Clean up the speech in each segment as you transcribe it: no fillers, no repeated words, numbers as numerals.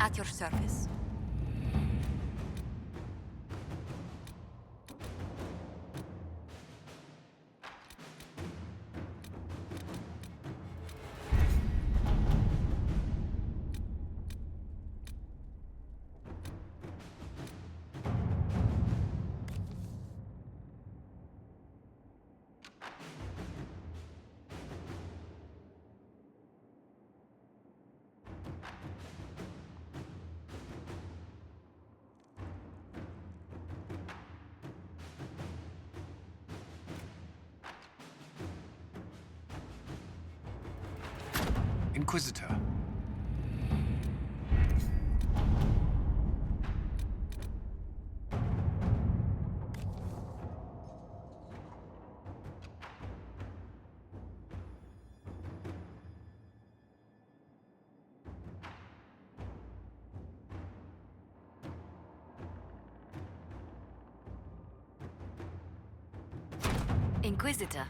At your service. Inquisitor. Inquisitor.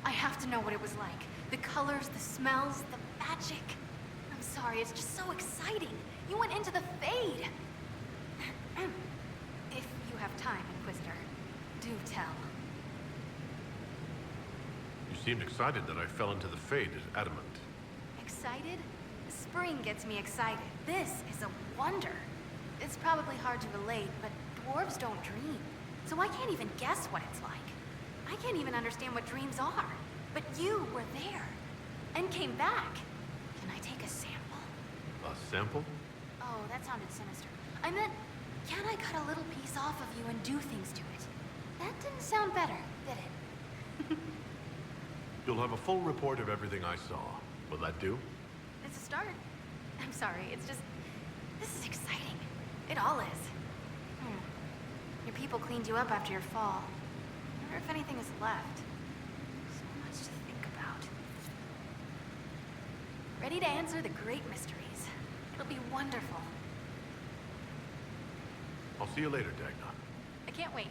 I have to know what it was like. The colors, the smells, the magic. I'm sorry, it's just so exciting. You went into the Fade. If you have time, Inquisitor, do tell. You seemed excited that I fell into the Fade at Adamant. Excited? Spring gets me excited. This is a wonder. It's probably hard to relate, but dwarves don't dream. So I can't even guess what it's like. I can't even understand what dreams are. But you were there. And came back. Can I take a sample? A sample? Oh, that sounded sinister. I meant, can I cut a little piece off of you and do things to it? That didn't sound better, did it? You'll have a full report of everything I saw. Will that do? It's a start. I'm sorry, it's just... This is exciting. It all is. Your people cleaned you up after your fall. I wonder if anything is left. So much to think about. Ready to answer the great mysteries. It'll be wonderful. I'll see you later, Dagna. I can't wait.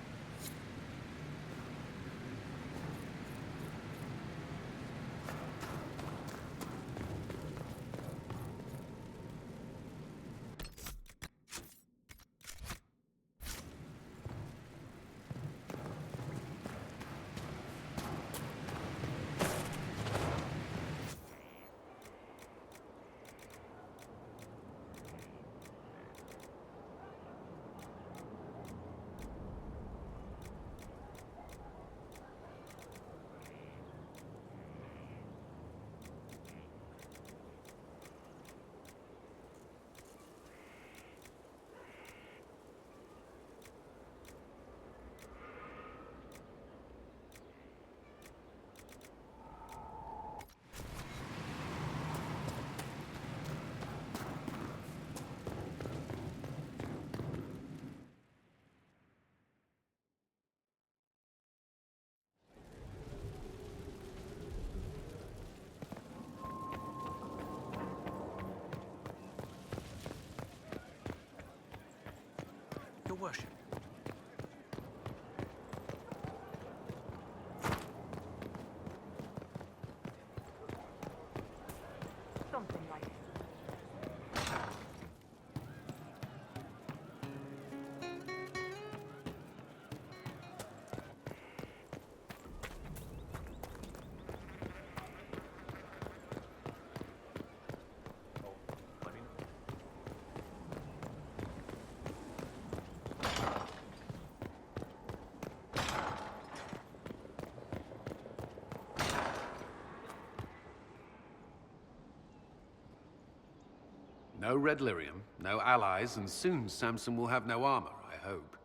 No red lyrium, no allies, and soon Samson will have no armor, I hope.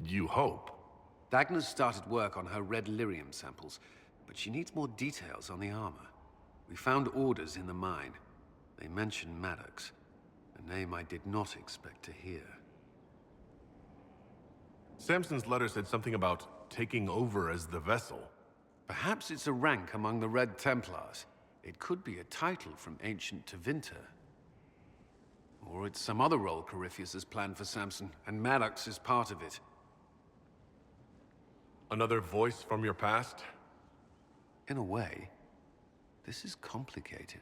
You hope? Dagna's started work on her red lyrium samples, but she needs more details on the armor. We found orders in the mine. They mention Maddox, a name I did not expect to hear. Samson's letter said something about taking over as the vessel. Perhaps it's a rank among the Red Templars. It could be a title from ancient Tevinter. Or it's some other role Corypheus has planned for Samson, and Maddox is part of it. Another voice from your past? In a way, this is complicated.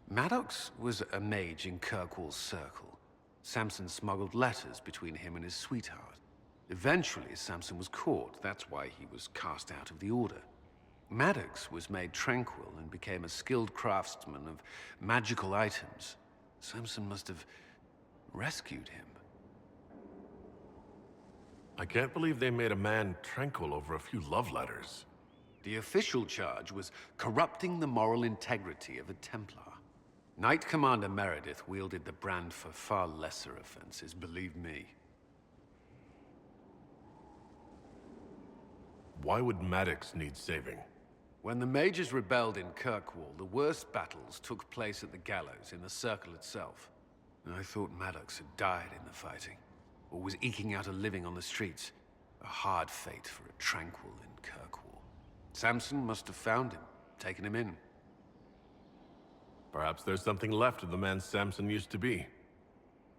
Maddox was a mage in Kirkwall's circle. Samson smuggled letters between him and his sweetheart. Eventually, Samson was caught. That's why he was cast out of the Order. Maddox was made tranquil and became a skilled craftsman of magical items. Samson must have rescued him. I can't believe they made a man tranquil over a few love letters. The official charge was corrupting the moral integrity of a Templar. Knight Commander Meredith wielded the brand for far lesser offenses, believe me. Why would Maddox need saving? When the mages rebelled in Kirkwall, the worst battles took place at the gallows in the circle itself. I thought Maddox had died in the fighting, or was eking out a living on the streets. A hard fate for a tranquil in Kirkwall. Samson must have found him, taken him in. Perhaps there's something left of the man Samson used to be.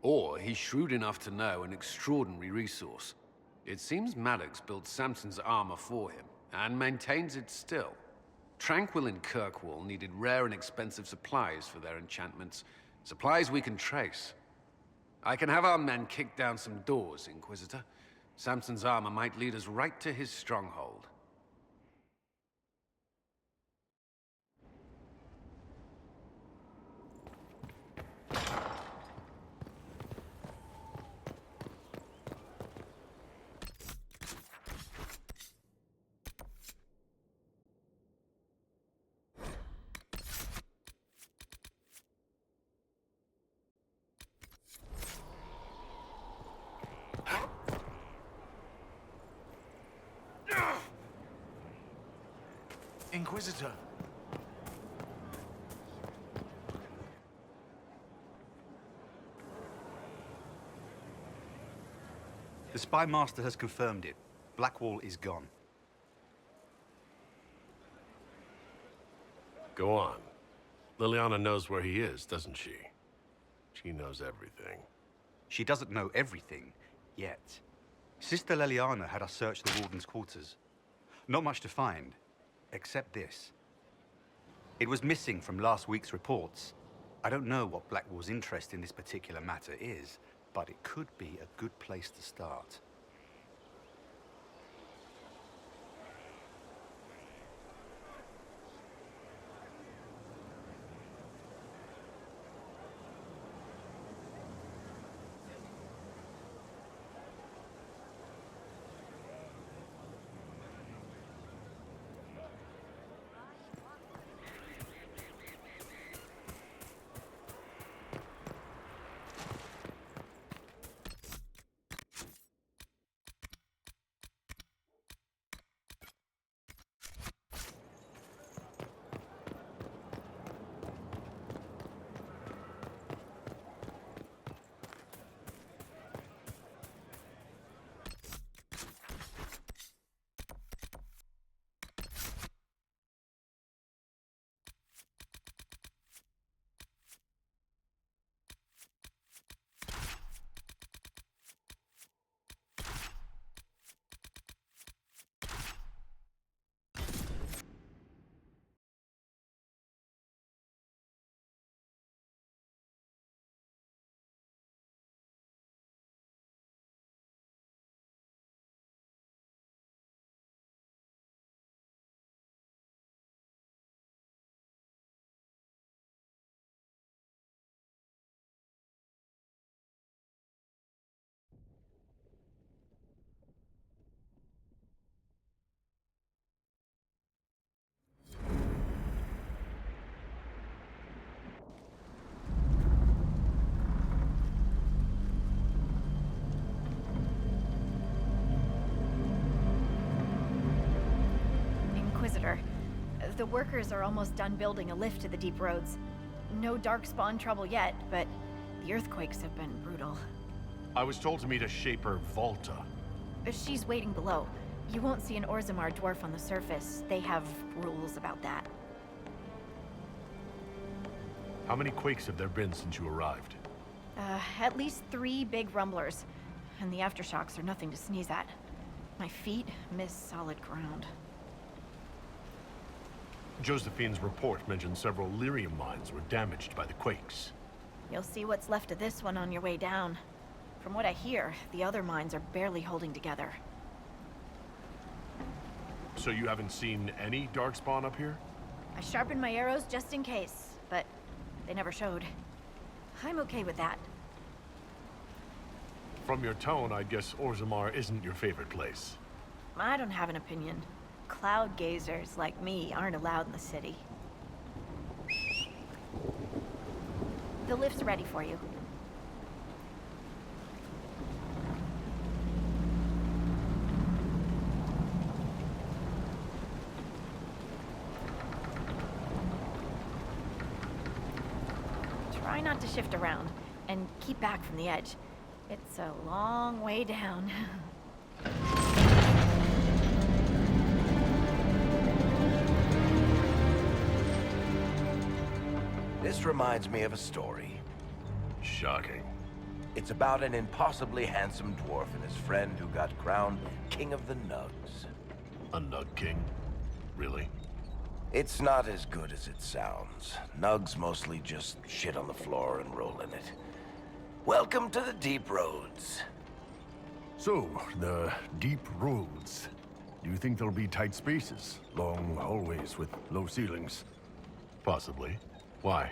Or he's shrewd enough to know an extraordinary resource. It seems Maddox built Samson's armor for him, and maintains it still. Tranquil and Kirkwall needed rare and expensive supplies for their enchantments. Supplies we can trace. I can have our men kick down some doors, Inquisitor. Samson's armor might lead us right to his stronghold. Inquisitor. The Spy Master has confirmed it. Blackwall is gone. Go on. Liliana knows where he is, doesn't she? She knows everything. She doesn't know everything, yet. Sister Liliana had us search the Warden's quarters. Not much to find, except this. It was missing from last week's reports. I don't know what Blackwall's interest in this particular matter is, but it could be a good place to start. The workers are almost done building a lift to the deep roads. No darkspawn trouble yet, but the earthquakes have been brutal. I was told to meet a Shaper Volta. She's waiting below. You won't see an Orzammar dwarf on the surface. They have rules about that. How many quakes have there been since you arrived? At least 3 big rumblers. And the aftershocks are nothing to sneeze at. My feet miss solid ground. Josephine's report mentioned several lyrium mines were damaged by the quakes. You'll see what's left of this one on your way down. From what I hear, the other mines are barely holding together. So you haven't seen any darkspawn up here? I sharpened my arrows just in case, but they never showed. I'm okay with that. From your tone, I guess Orzammar isn't your favorite place. I don't have an opinion. Cloud gazers like me aren't allowed in the city. The lift's ready for you. Try not to shift around, and keep back from the edge. It's a long way down. This reminds me of a story. Shocking. It's about an impossibly handsome dwarf and his friend who got crowned King of the Nugs. A Nug King? Really? It's not as good as it sounds. Nugs mostly just shit on the floor and roll in it. Welcome to the deep roads. So, the deep roads. Do you think there'll be tight spaces? Long hallways with low ceilings? Possibly. Why?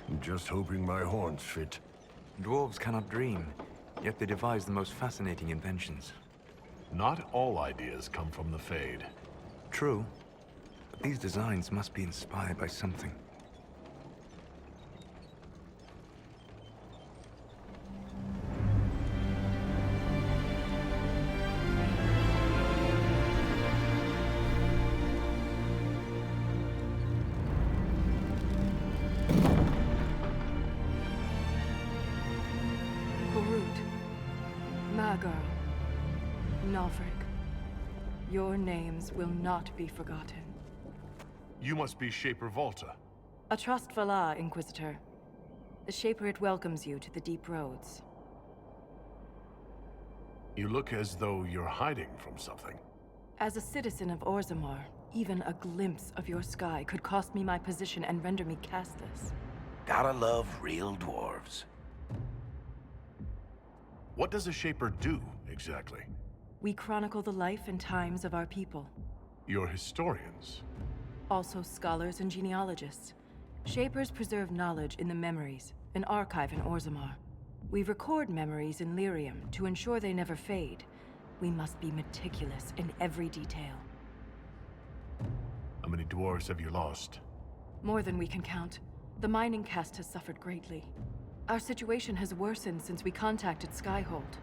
I'm just hoping my horns fit. Dwarves cannot dream, yet they devise the most fascinating inventions. Not all ideas come from the Fade. True, but these designs must be inspired by something. Your names will not be forgotten. You must be Shaper Volta. A trust Valar, Inquisitor. The Shaper welcomes you to the deep roads. You look as though you're hiding from something. As a citizen of Orzammar, even a glimpse of your sky could cost me my position and render me castless. Gotta love real dwarves. What does a Shaper do, exactly? We chronicle the life and times of our people. You're historians. Also scholars and genealogists. Shapers preserve knowledge in the memories, an archive in Orzammar. We record memories in Lyrium to ensure they never fade. We must be meticulous in every detail. How many dwarves have you lost? More than we can count. The mining caste has suffered greatly. Our situation has worsened since we contacted Skyhold.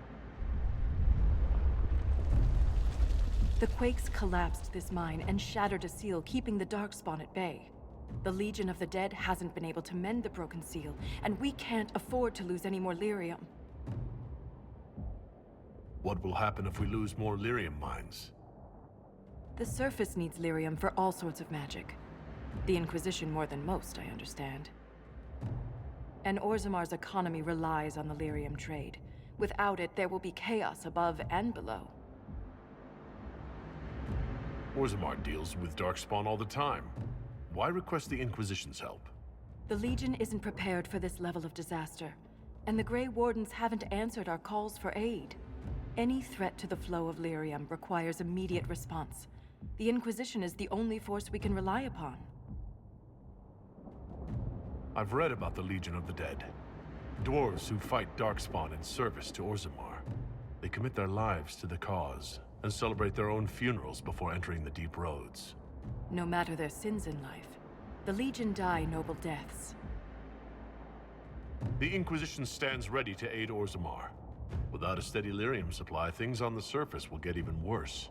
The quakes collapsed this mine and shattered a seal, keeping the Darkspawn at bay. The Legion of the Dead hasn't been able to mend the broken seal, and we can't afford to lose any more lyrium. What will happen if we lose more lyrium mines? The surface needs lyrium for all sorts of magic. The Inquisition more than most, I understand. And Orzammar's economy relies on the lyrium trade. Without it, there will be chaos above and below. Orzammar deals with Darkspawn all the time. Why request the Inquisition's help? The Legion isn't prepared for this level of disaster, and the Grey Wardens haven't answered our calls for aid. Any threat to the flow of lyrium requires immediate response. The Inquisition is the only force we can rely upon. I've read about the Legion of the Dead. Dwarves who fight Darkspawn in service to Orzammar. They commit their lives to the cause, and celebrate their own funerals before entering the deep roads. No matter their sins in life, the Legion die noble deaths. The Inquisition stands ready to aid Orzammar. Without a steady lyrium supply, things on the surface will get even worse.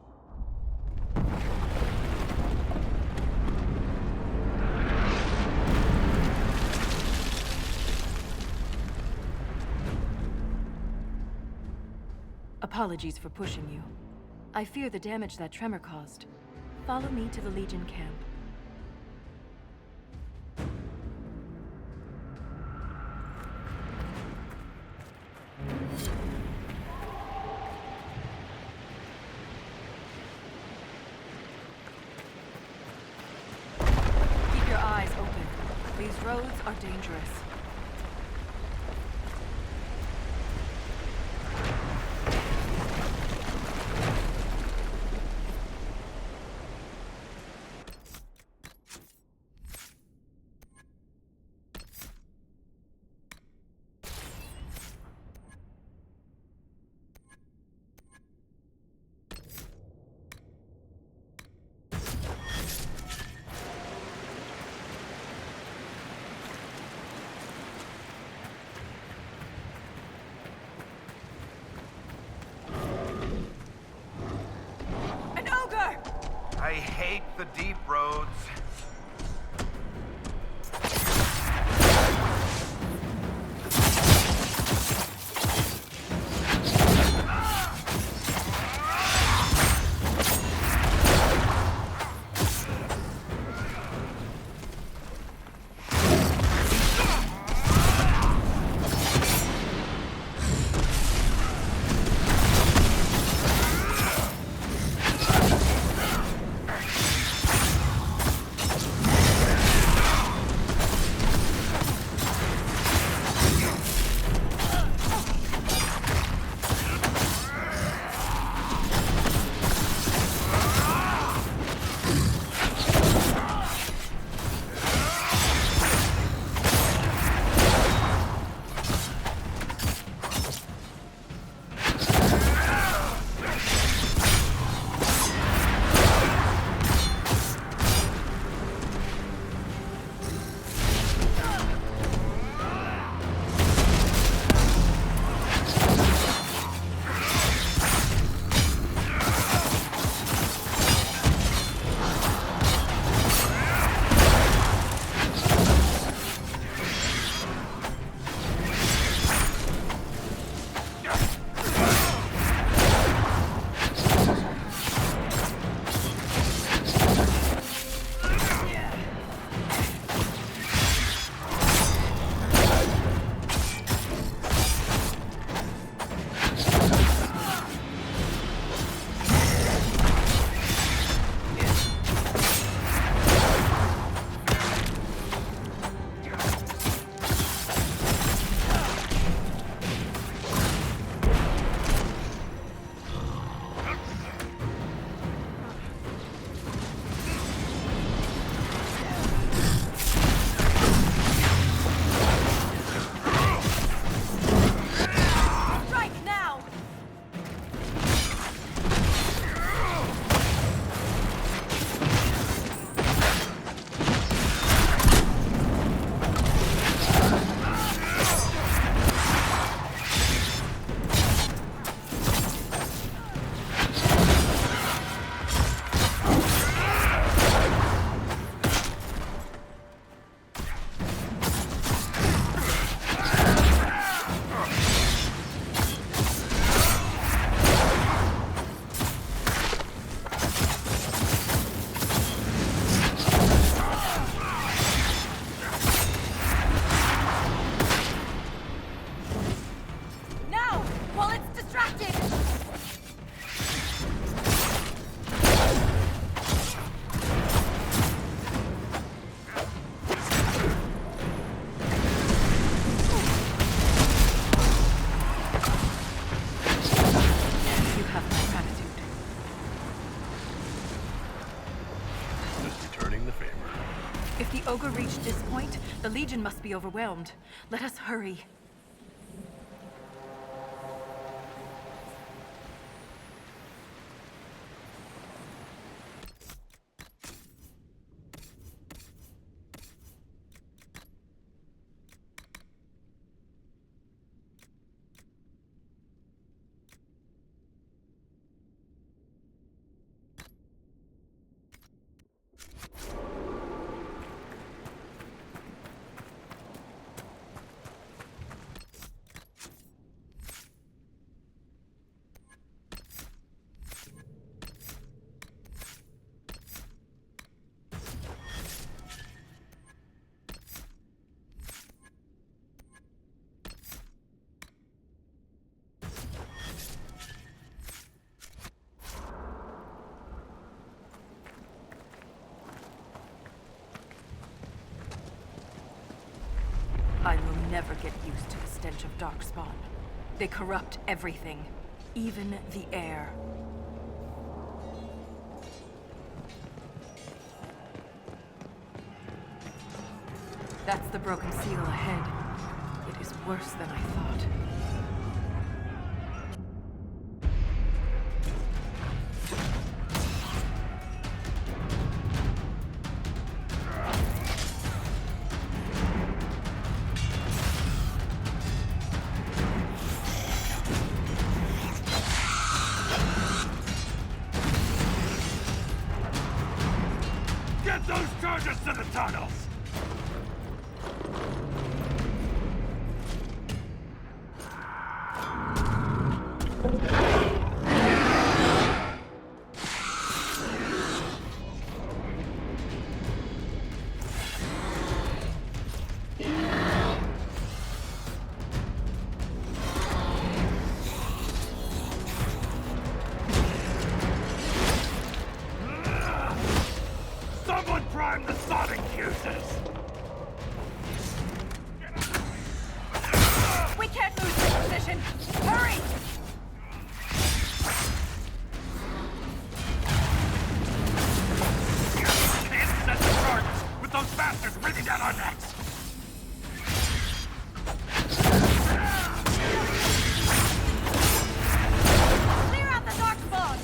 Apologies for pushing you. I fear the damage that tremor caused. Follow me to the Legion camp. Keep your eyes open. These roads are dangerous. I hate the deep roads. If the ogre reached this point, the Legion must be overwhelmed. Let us hurry. never get used to the stench of darkspawn. They corrupt everything, even the air. That's the broken seal ahead. It is worse than I thought. Get those charges to the tunnels! Someone prime the sonic fuses! We can't lose this position! Hurry! Can't set the charges with those bastards breathing down our necks! Clear out the darkspawn!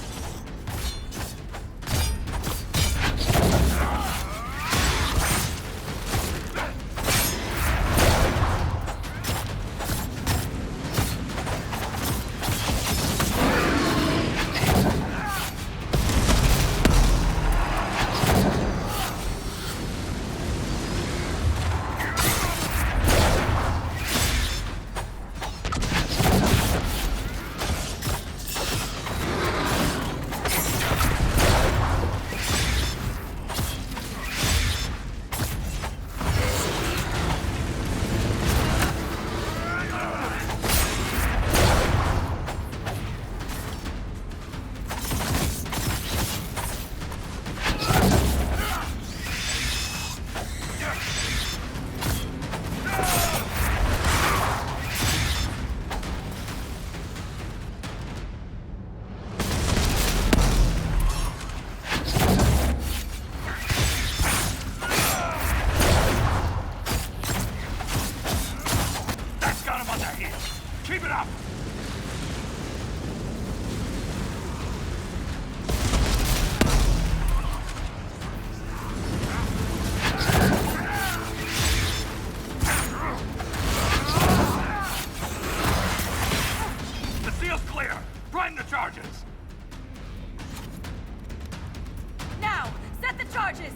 Keep it up! The seal's clear! Prime the charges! Now, set the charges!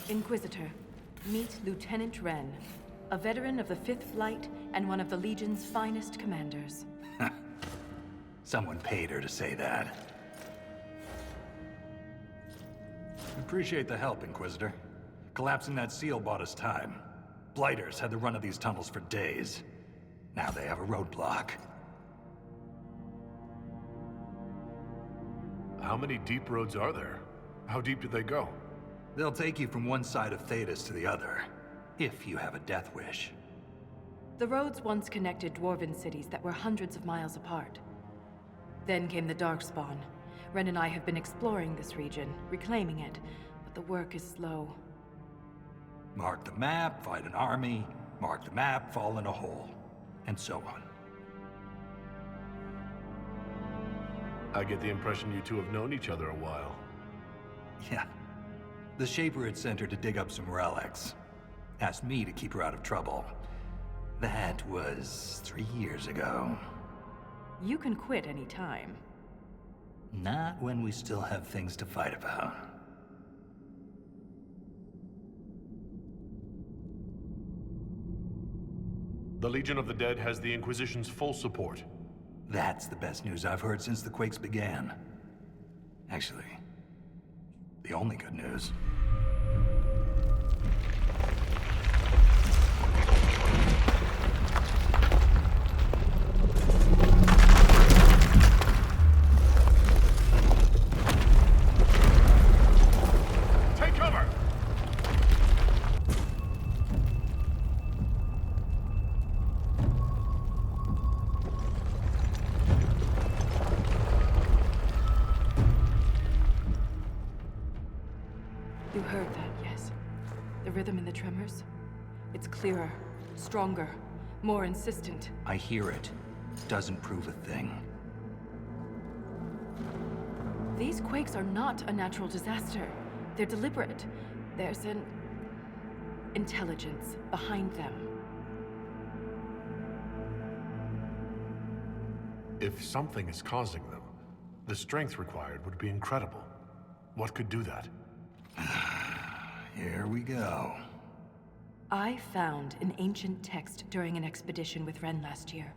Inquisitor, meet Lieutenant Wren, a veteran of the 5th Flight and one of the Legion's finest commanders. Someone paid her to say that. Appreciate the help, Inquisitor. Collapsing that seal bought us time. Blighters had the run of these tunnels for days. Now they have a roadblock. How many deep roads are there? How deep do they go? They'll take you from one side of Thetis to the other, if you have a death wish. The roads once connected dwarven cities that were hundreds of miles apart. Then came the Darkspawn. Ren and I have been exploring this region, reclaiming it, but the work is slow. Mark the map, fight an army. Mark the map, fall in a hole. And so on. I get the impression you two have known each other a while. Yeah. The Shaper had sent her to dig up some relics. Asked me to keep her out of trouble. That was 3 years ago. You can quit any time. Not when we still have things to fight about. The Legion of the Dead has the Inquisition's full support. That's the best news I've heard since the quakes began. Actually, the only good news. Take cover! You heard that, yes? The rhythm in the tremors? It's clearer, stronger, more insistent. I hear it. Doesn't prove a thing. These quakes are not a natural disaster. They're deliberate. There's an intelligence behind them. If something is causing them, the strength required would be incredible. What could do that? Here we go. I found an ancient text during an expedition with Ren last year.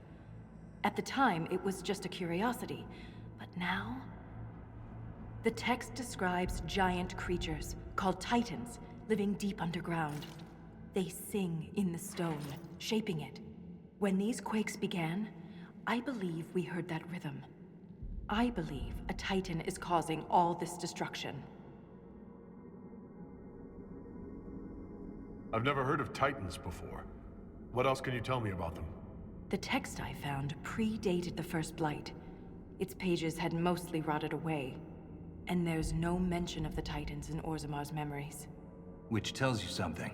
At the time, it was just a curiosity, but now? The text describes giant creatures, called Titans, living deep underground. They sing in the stone, shaping it. When these quakes began, I believe we heard that rhythm. I believe a Titan is causing all this destruction. I've never heard of Titans before. What else can you tell me about them? The text I found predated the First Blight. Its pages had mostly rotted away. And there's no mention of the Titans in Orzamar's memories. Which tells you something.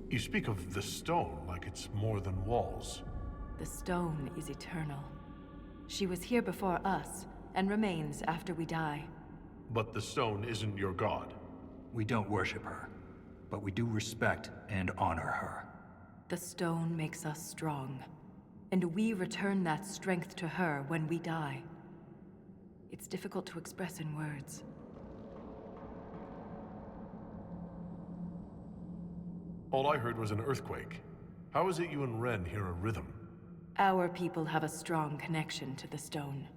You speak of the stone like it's more than walls. The stone is eternal. She was here before us, and remains after we die. But the stone isn't your god. We don't worship her, but we do respect and honor her. The stone makes us strong, and we return that strength to her when we die. It's difficult to express in words. All I heard was an earthquake. How is it you and Ren hear a rhythm? Our people have a strong connection to the stone.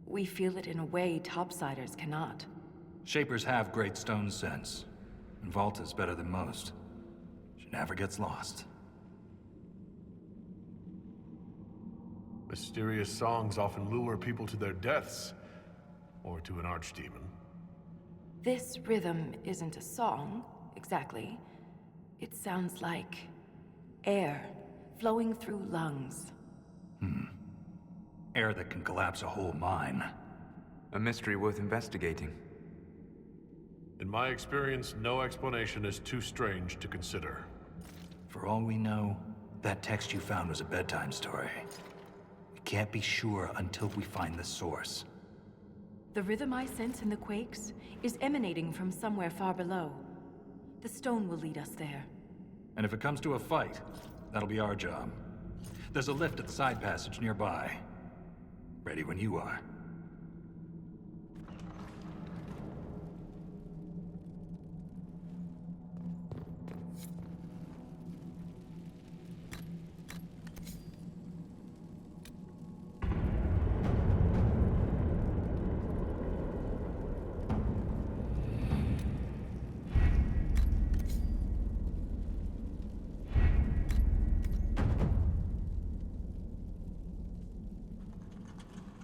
We feel it in a way topsiders cannot. Shapers have great stone sense, and Volta's better than most. She never gets lost. Mysterious songs often lure people to their deaths, or to an archdemon. This rhythm isn't a song, exactly. It sounds like air flowing through lungs. Air that can collapse a whole mine. A mystery worth investigating. In my experience, no explanation is too strange to consider. For all we know, that text you found was a bedtime story. We can't be sure until we find the source. The rhythm I sense in the quakes is emanating from somewhere far below. The stone will lead us there. And if it comes to a fight, that'll be our job. There's a lift at the side passage nearby. Ready when you are.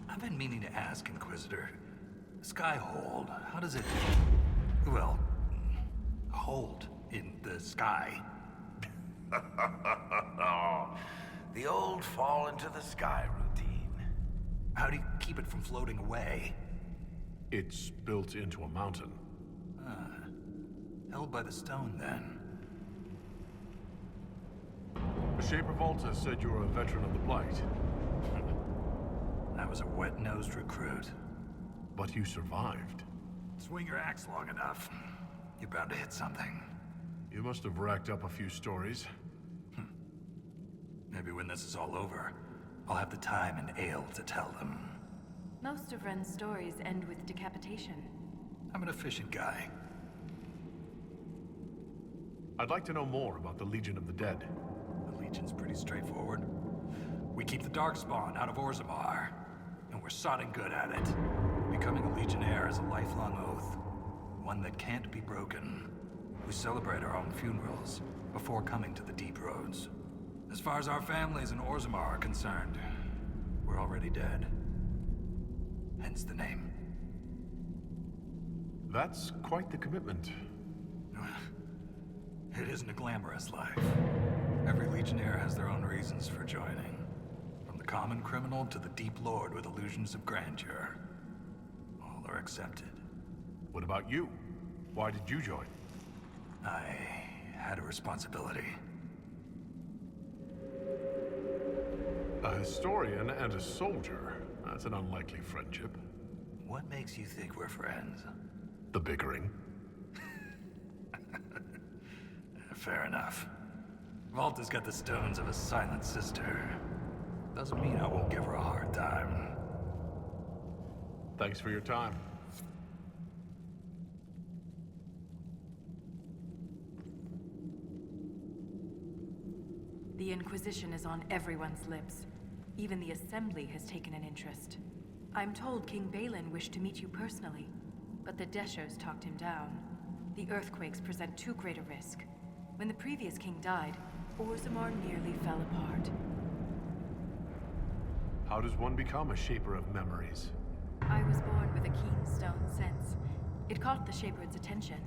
I've been meaning to ask, Inquisitor. Skyhold, how does it... well, hold in the sky? The old fall into the sky routine. How do you keep it from floating away? It's built into a mountain. Held by the stone, then. Shaper Volta said you were a veteran of the Blight. I was a wet-nosed recruit. But you survived. Swing your axe long enough, you're bound to hit something. You must have racked up a few stories. Maybe when this is all over, I'll have the time and ale to tell them. Most of Ren's stories end with decapitation. I'm an efficient guy. I'd like to know more about the Legion of the Dead. The Legion's pretty straightforward. We keep the Darkspawn out of Orzammar, and we're sodding good at it. Becoming a Legionnaire is a lifelong oath, one that can't be broken. We celebrate our own funerals before coming to the Deep Roads. As far as our families in Orzammar are concerned, we're already dead. Hence the name. That's quite the commitment. It isn't a glamorous life. Every Legionnaire has their own reasons for joining. From the common criminal to the Deep Lord with illusions of grandeur. All are accepted. What about you? Why did you join? I had a responsibility. A historian and a soldier. That's an unlikely friendship. What makes you think we're friends? The bickering. Fair enough. Volta's got the stones of a silent sister. Doesn't mean I won't give her a hard time. Thanks for your time. The Inquisition is on everyone's lips. Even the Assembly has taken an interest. I'm told King Balin wished to meet you personally, but the Deshers talked him down. The earthquakes present too great a risk. When the previous king died, Orzammar nearly fell apart. How does one become a shaper of memories? I was born with a keen stone sense. It caught the Shaper's attention,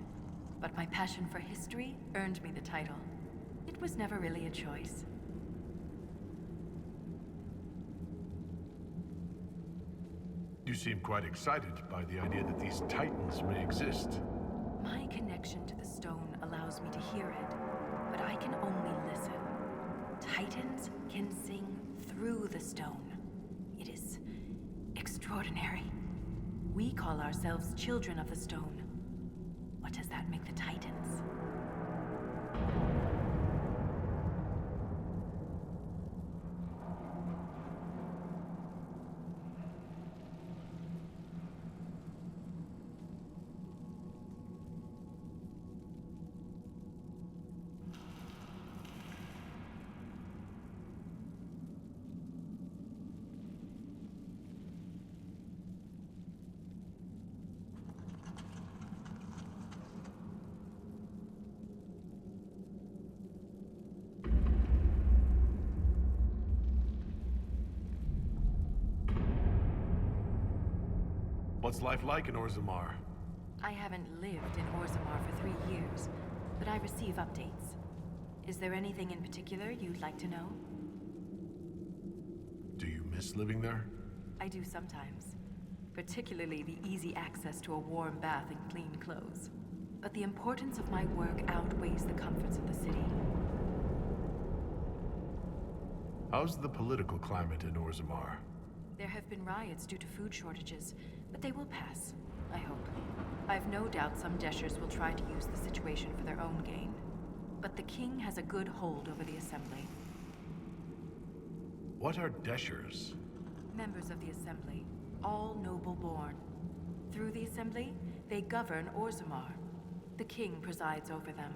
but my passion for history earned me the title. It was never really a choice. You seem quite excited by the idea that these titans may exist. My connection to the stone allows me to hear it, but I can only listen. Titans can sing through the stone. It is extraordinary. We call ourselves children of the stone. What does that make the Titans? What's life like in Orzammar? I haven't lived in Orzammar for 3 years, but I receive updates. Is there anything in particular you'd like to know? Do you miss living there? I do sometimes. Particularly the easy access to a warm bath and clean clothes. But the importance of my work outweighs the comforts of the city. How's the political climate in Orzammar? There have been riots due to food shortages, but they will pass, I hope. I've no doubt some Deshers will try to use the situation for their own gain. But the king has a good hold over the Assembly. What are Deshers? Members of the Assembly, all noble-born. Through the Assembly, they govern Orzammar. The king presides over them.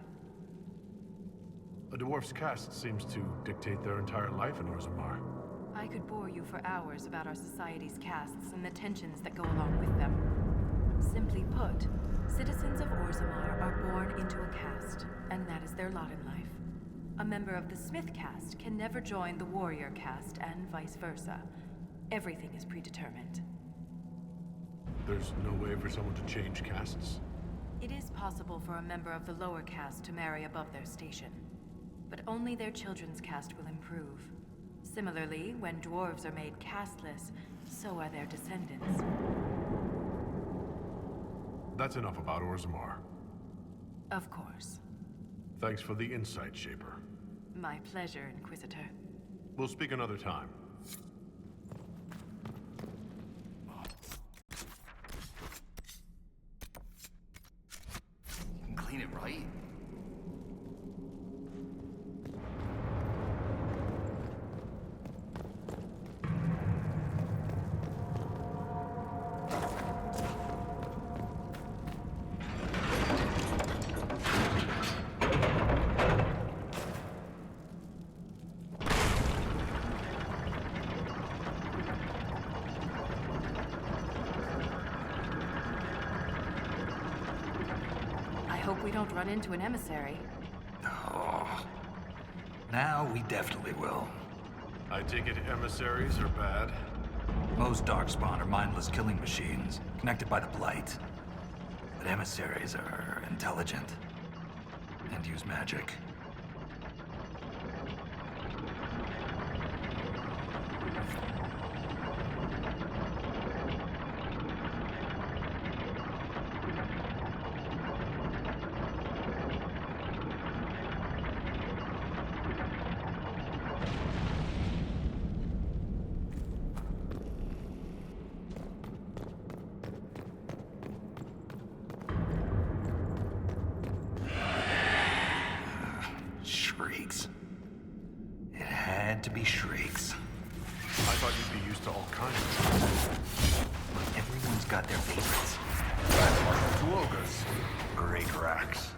A dwarf's caste seems to dictate their entire life in Orzammar. I could bore you for hours about our society's castes and the tensions that go along with them. Simply put, citizens of Orzammar are born into a caste, and that is their lot in life. A member of the Smith caste can never join the warrior caste, and vice versa. Everything is predetermined. There's no way for someone to change castes? It is possible for a member of the lower caste to marry above their station, but only their children's caste will improve. Similarly, when dwarves are made casteless, so are their descendants. That's enough about Orzammar. Of course. Thanks for the insight, Shaper. My pleasure, Inquisitor. We'll speak another time. You can clean it, right? I hope we don't run into an emissary. Oh. Now we definitely will. I take it emissaries are bad? Most Darkspawn are mindless killing machines, connected by the Blight. But emissaries are intelligent. And use magic. Shrieks. It had to be shrieks. I thought you'd be used to all kinds of... Everyone's got their favorites. Two ogres. Great racks.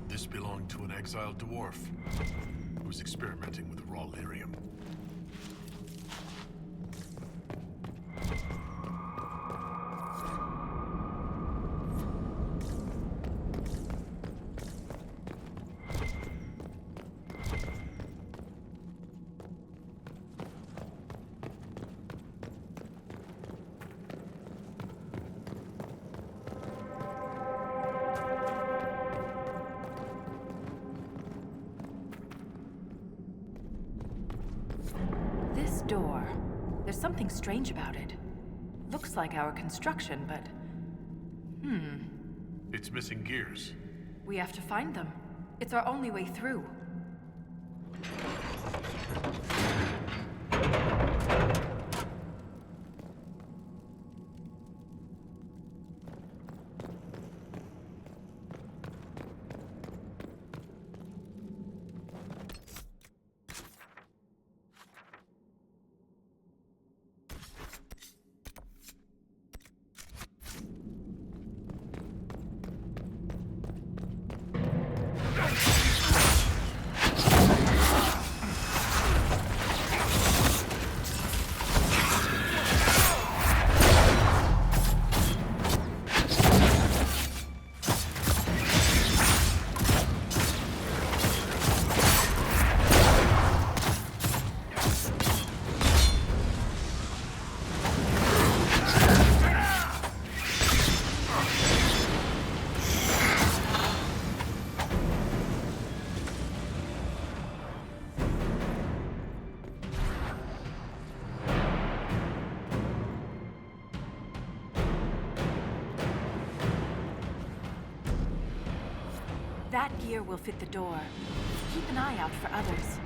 This belonged to an exiled dwarf who was experimenting with raw lyrium. This door. There's something strange about it. Looks like our construction, but... It's missing gears. We have to find them. It's our only way through. That gear will fit the door. Keep an eye out for others.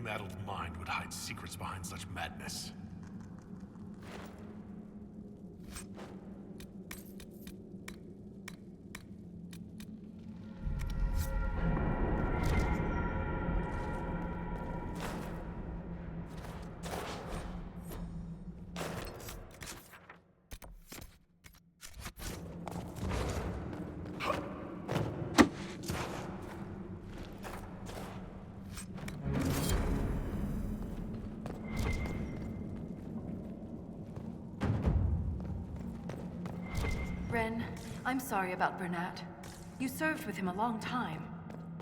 fume-addled mind would hide secrets behind such madness? Ren, I'm sorry about Bernat. You served with him a long time.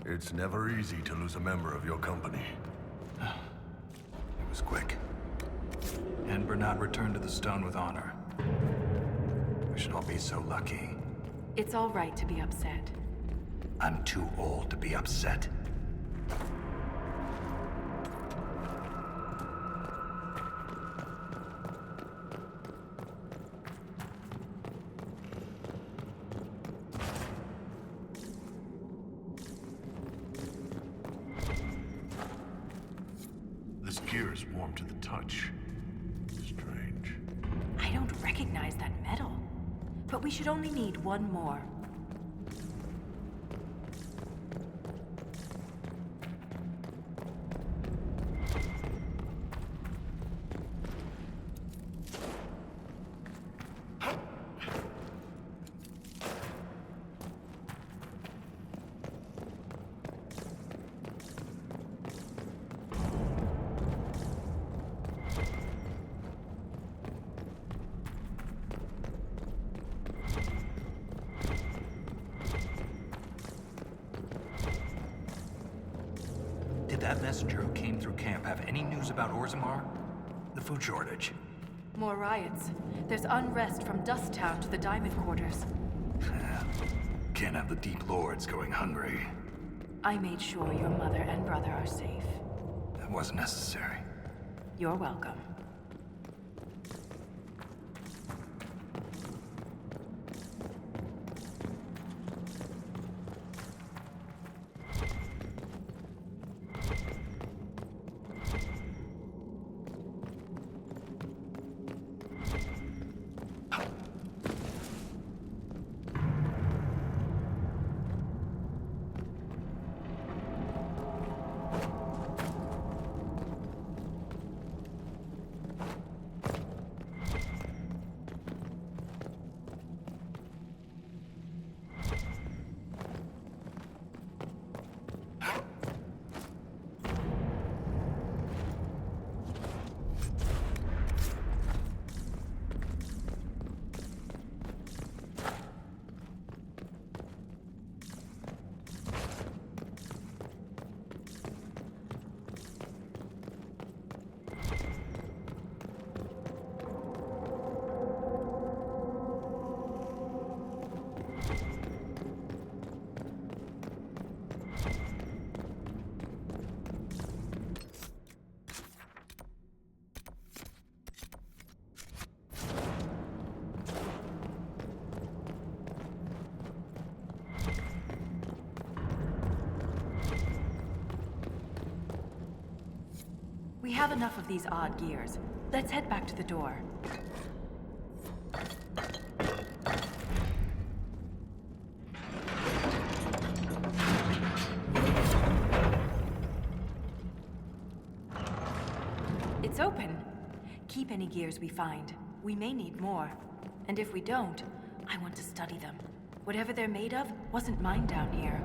It's never easy to lose a member of your company. It was quick. And Bernat returned to the stone with honor. We should all be so lucky. It's all right to be upset. I'm too old to be upset. This gear is warm to the touch. Strange. I don't recognize that metal. But we should only need one more. Did that messenger who came through camp have any news about Orzammar? The food shortage? More riots. There's unrest from Dust Town to the Diamond Quarters. Can't have the Deep Lords going hungry. I made sure your mother and brother are safe. That wasn't necessary. You're welcome. We have enough of these odd gears. Let's head back to the door. It's open. Keep any gears we find. We may need more. And if we don't, I want to study them. Whatever they're made of wasn't mine down here.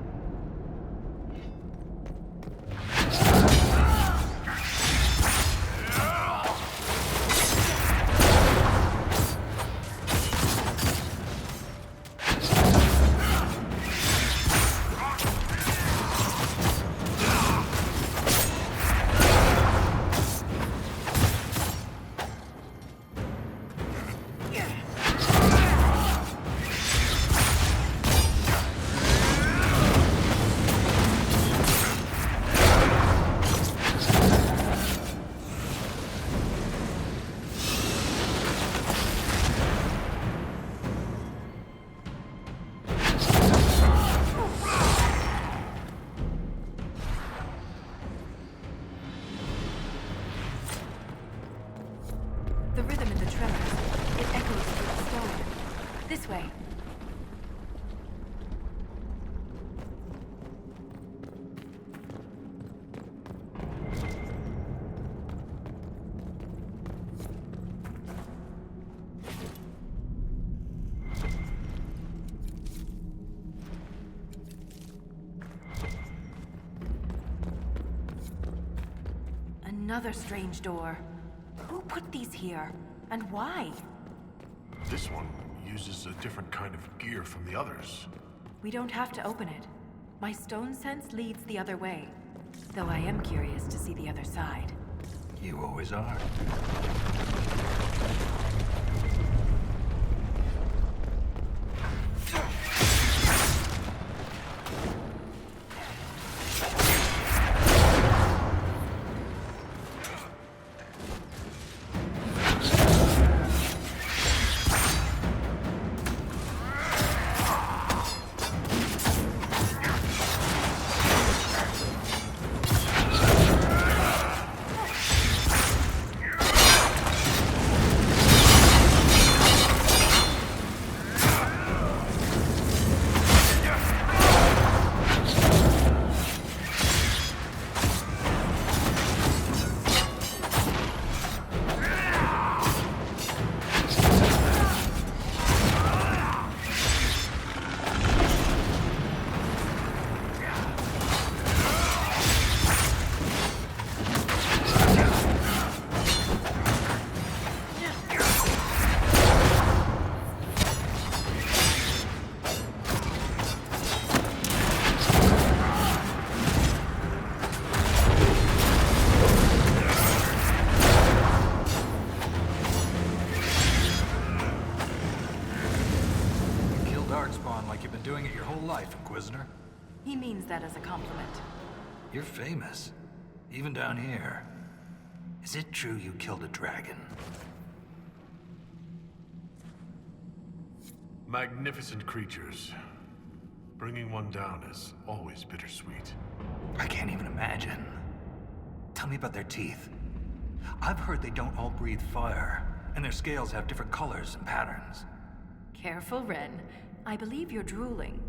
This way. Another strange door. Who put these here? And why? This one uses a different kind of gear from the others. We don't have to open it. My stone sense leads the other way. Though I am curious to see the other side. You always are. Doing it your whole life, Inquisitor. He means that as a compliment. You're famous, even down here. Is it true you killed a dragon? Magnificent creatures. Bringing one down is always bittersweet. I can't even imagine. Tell me about their teeth. I've heard they don't all breathe fire, and their scales have different colors and patterns. Careful, Ren. I believe you're drooling.